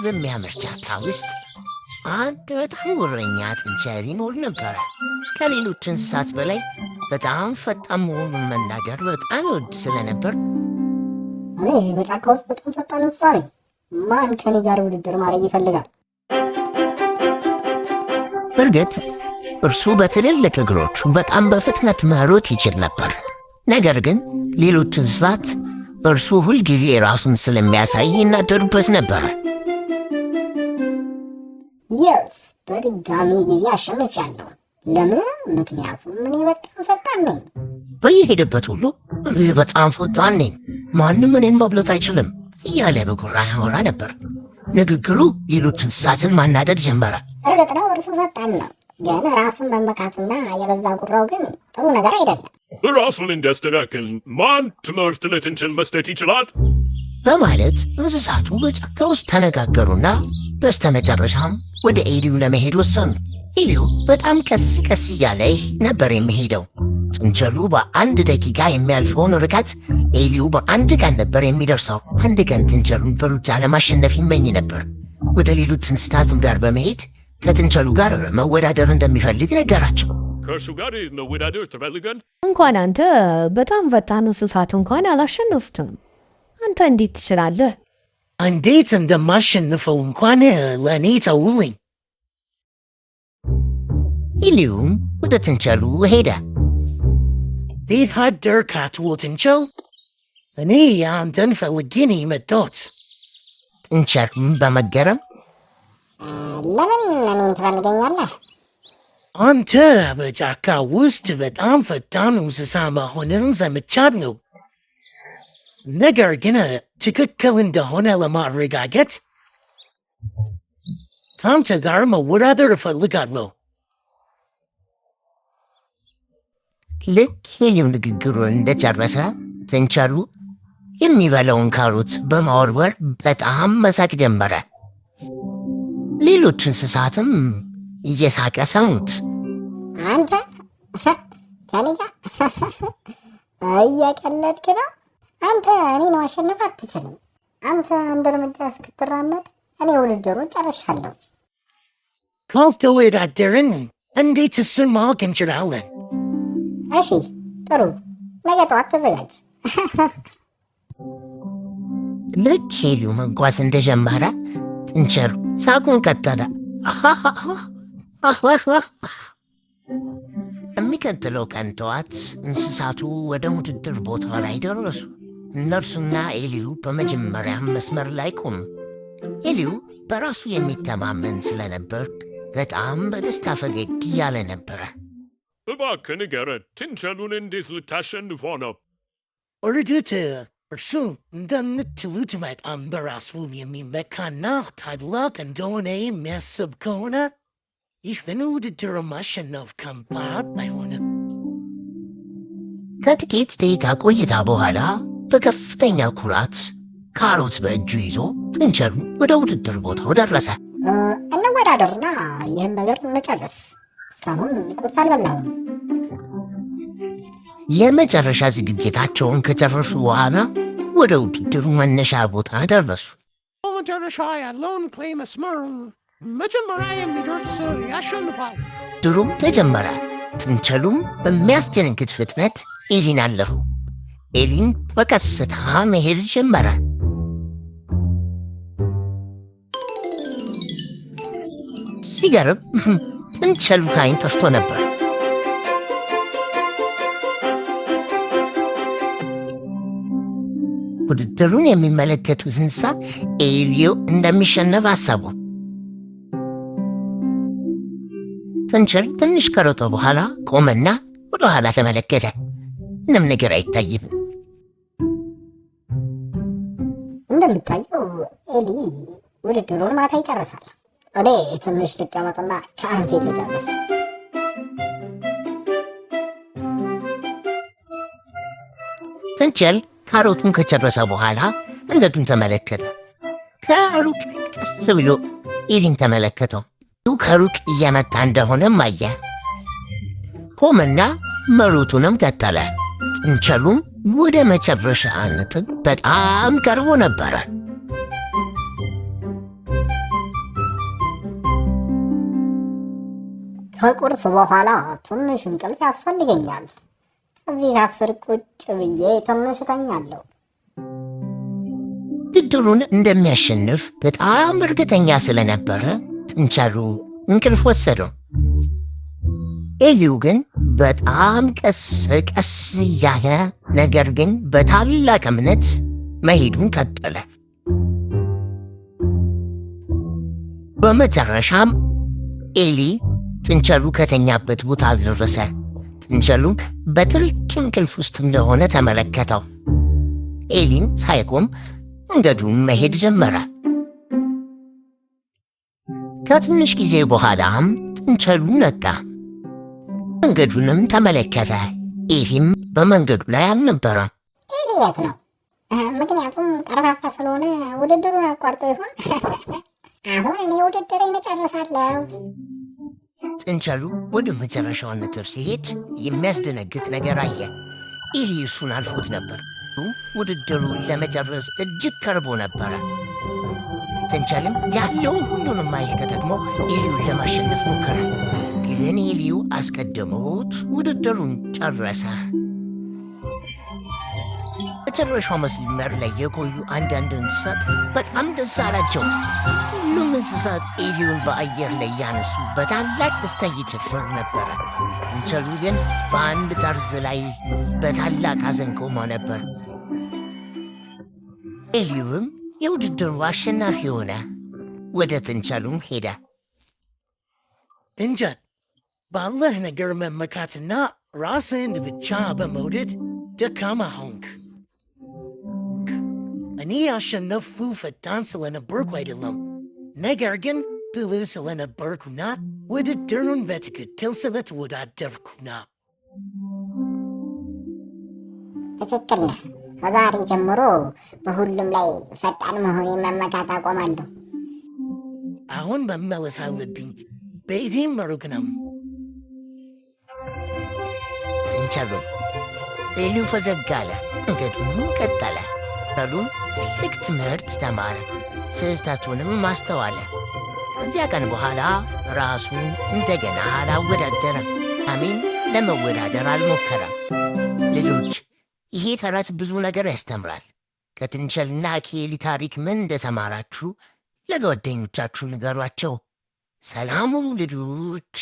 በሚያምር ጫካ ውስጥ አንድ በጣም ጉረኛ ጥንቸል ይኖር ነበረ። ከሌሎች እንስሳት በላይ በጣም ፈጣን መሆኑን መናገር በጣም ይወድ ስለነበር እኔ በጫካ ውስጥ በጣም ፈጣን እንስሳ ነኝ። ማን ከኔ ጋር ውድድር ማድረግ ይፈልጋል? እርግጥ እርሱ በትልልቅ እግሮቹ በጣም በፍጥነት መሮጥ ይችል ነበር። ነገር ግን ሌሎች እንስሳት እርሱ ሁልጊዜ ራሱን ስለሚያሳይ ይናደዱበት ነበር። የስ በድጋሚ ጊዜ አሸንፊያለሁ። ለምን? ምክንያቱም እኔ በጣም ፈጣን ነኝ። በየሄደበት ሁሉ እኔ በጣም ፈጣን ነኝ፣ ማንም እኔን መብለጥ አይችልም እያለ በጉራ ያወራ ነበር። ንግግሩ ሌሎች እንስሳትን ማናደድ ጀመረ። እርግጥ ነው እርሱ ፈጣን ነው፣ ግን ራሱን መመካቱና የበዛ ጉራው ግን ጥሩ ነገር አይደለም። ራሱን እንዲያስተካክል ማን ትምህርት ለጥንቸል መስጠት ይችላል? በማለት እንስሳቱ በጫካ ውስጥ ተነጋገሩና በስተመጨረሻም ወደ ኤሊዩ ለመሄድ ወሰኑ። ኤሊዩ በጣም ቀስ ቀስ እያለ ነበር የሚሄደው። ጥንቸሉ በአንድ ደቂቃ የሚያልፈውን ርቀት ኤሊዩ በአንድ ቀን ነበር የሚደርሰው። አንድ ቀን ጥንቸሉን በሩጫ ለማሸነፍ ይመኝ ነበር። ወደ ሌሎች እንስሳትም ጋር በመሄድ ከጥንቸሉ ጋር መወዳደር እንደሚፈልግ ነገራቸው። ከእርሱ ጋር መወዳደር ትፈልጋል? እንኳን አንተ በጣም ፈጣን እንስሳት እንኳን አላሸነፉትም። አንተ እንዴት ትችላለህ? እንዴት እንደማሸንፈው እንኳን ለእኔ ተውልኝ። ኤሊዩም ወደ ጥንቸሉ ሄደ። እንዴት አደርክ አቶ ጥንቸል? እኔ አንተን ፈልጌ ነው የመጣሁት። ጥንቸሉም በመገረም ለምን እኔን ትፈልገኛለህ? አንተ በጫካ ውስጥ በጣም ፈጣን እንስሳ መሆንን ሰምቻለሁ። ነገር ግን ትክክል እንደሆነ ለማረጋገጥ ከአንተ ጋር መወዳደር እፈልጋለሁ። ልክ ኤሊዩ ንግግሩን እንደጨረሰ ጥንቸሉ የሚበላውን ካሮት በማወርወር በጣም መሳቅ ጀመረ። ሌሎች እንስሳትም እየሳቀ ሰሙት። አንተ ከኔ ጋር እየቀለድክ ነው? አንተ እኔን ማሸነፍ አትችልም። አንተ አንድ እርምጃ እስክትራመድ እኔ ውድድሩን ጨርሻለሁ። ካልተወዳደርን እንዴት እሱን ማወቅ እንችላለን? እሺ ጥሩ፣ ነገ ጠዋት ተዘጋጅ። ልክ ኤሊዩ መጓዝ እንደጀመረ ጥንቸሉ ሳቁን ቀጠለ። የሚቀጥለው ቀን ጠዋት እንስሳቱ ወደ ውድድር ቦታ ላይ ደረሱ። እነርሱና ኤሊዩ በመጀመሪያም መስመር ላይ ቆሙ። ኤሊዩ በራሱ የሚተማመን ስለነበር በጣም በደስታ ፈገግ እያለ ነበረ። እባክህ ንገረን፣ ጥንቸሉን እንዴት ልታሸንፈው ነው? እርግጥ እርሱ እንደምትሉት በጣም በራሱ የሚመካና ታላቅ እንደሆነ የሚያስብ ከሆነ ይህን ውድድር ማሸነፍ ከባድ አይሆንም። ከጥቂት ደቂቃ ቆይታ በኋላ በከፍተኛ ኩራት ካሮት በእጁ ይዞ ጥንቸሉን ወደ ውድድር ቦታው ደረሰ። እንወዳደርና ይህን ነገር እንጨርስ። እስካሁን ቁርስ አልበላሁም። የመጨረሻ ዝግጅታቸውን ከጨረሱ በኋላ ወደ ውድድሩ መነሻ ቦታ ደረሱ። በመጨረሻ ያለውን ክሌ መስመር መጀመሪያ የሚደርስ ያሸንፋል። ድሩም ተጀመረ። ጥንቸሉም በሚያስደነግጥ ፍጥነት ኤሊን አለፉ። ኤሊን በቀስታ መሄድ ጀመረ። ሲገርም ጥንቸሉ ከዓይን ጠፍቶ ነበር። ውድድሩን የሚመለከቱት እንስሳ ኤሊዩ እንደሚሸነፍ አሰቡ። ጥንቸል ትንሽ ከሮጠ በኋላ ቆመና ወደ ኋላ ተመለከተ። ምንም ነገር አይታይም። እንደሚታየው ኤሊ ውድድሩን ማታ ይጨርሳል። እኔ ትንሽ ልቀመጥና ካሮቴን ልጨርስ። ጥንቸል ካሮቱን ከጨረሰ በኋላ መንገዱን ተመለከተ። ከሩቅ ቀስ ብሎ ኤሊን ተመለከተው። ከሩቅ እየመጣ እንደሆነም አየ። ቆመና መሮጡንም ቀጠለ። ጥንቸሉም ወደ መጨረሻ ነጥብ በጣም ቀርቦ ነበረ። ከቁርስ በኋላ ትንሽ እንቅልፍ ያስፈልገኛል። እዚህ ዛፍ ስር ቁጭ ብዬ ትንሽ እተኛለሁ። ውድድሩን እንደሚያሸንፍ በጣም እርግጠኛ ስለነበረ ጥንቸሉ እንቅልፍ ወሰደው። ኤሊው ግን በጣም ቀስ ቀስ እያለ ነገር ግን በታላቅ እምነት መሄዱን ቀጠለ። በመጨረሻም ኤሊ ጥንቸሉ ከተኛበት ቦታ ደረሰ። ጥንቸሉ በጥልቅ እንቅልፍ ውስጥ እንደሆነ ተመለከተው። ኤሊም ሳይቆም መንገዱን መሄድ ጀመረ። ከትንሽ ጊዜ በኋላም ጥንቸሉ ነቃ። መንገዱንም ተመለከተ። ኤሊም በመንገዱ ላይ አልነበረም። ኤሊ የት ነው? ምክንያቱም ቀርፋፋ ስለሆነ ውድድሩን አቋርጦ ይሆን? አሁን እኔ ውድድሬን እጨርሳለሁ። ጥንቸሉ ወደ መጨረሻው ነጥብ ሲሄድ የሚያስደነግጥ ነገር አየ። ኤሊ እሱን አልፎት ነበር። ውድድሩን ለመጨረስ እጅግ ቀርቦ ነበረ። ጥንቸልም ያለውን ሁሉንም ኃይል ተጠቅሞ ኤሊውን ለማሸነፍ ሞከረ። ግን ኤሊው አስቀድሞት ውድድሩን ጨረሰ። መጨረሻው መስመር ላይ የቆዩ አንዳንድ እንስሳት በጣም ደስ አላቸው። ሁሉም እንስሳት ኤሊውን በአየር ላይ ያነሱ በታላቅ ደስታ እየጨፈሩ ነበረ። ጥንቸሉ ግን በአንድ ጠርዝ ላይ በታላቅ ሐዘን ቆሞ ነበር። ኤሊውም የውድድሩ አሸናፊ ሆነ። ወደ ጥንቸሉም ሄደ። ጥንቸል፣ ባለህ ነገር መመካትና ራስህን ብቻ በመውደድ ደካማ ሆንክ። እኔ ያሸነፍኩ ፈጣን ስለነበርኩ አይደለም፣ ነገር ግን ብልህ ስለነበርኩና ውድድሩን በትክክል ስለተወዳደርኩና። ትክክል ነህ። ከዛሬ ጀምሮ በሁሉም ላይ ፈጣን መሆኔን መመካት አቆማለሁ። አሁን መመለስ አለብኝ። ቤቴም ሩቅ ነው። ጥንቸሉ ኤሊው ፈገግ አለ። መንገዱንም ቀጠለ። ጥንቸሉም ትልቅ ትምህርት ተማረ፣ ስህተቱንም ማስተዋለ። ከዚያ ቀን በኋላ ራሱን እንደገና አላወዳደረም። አሜን ለመወዳደር አልሞከረም። ልጆች፣ ይሄ ተረት ብዙ ነገር ያስተምራል። ከጥንቸልና ከኤሊ ታሪክ ምን እንደተማራችሁ ለጓደኞቻችሁ ንገሯቸው። ሰላም ሁኑ ልጆች።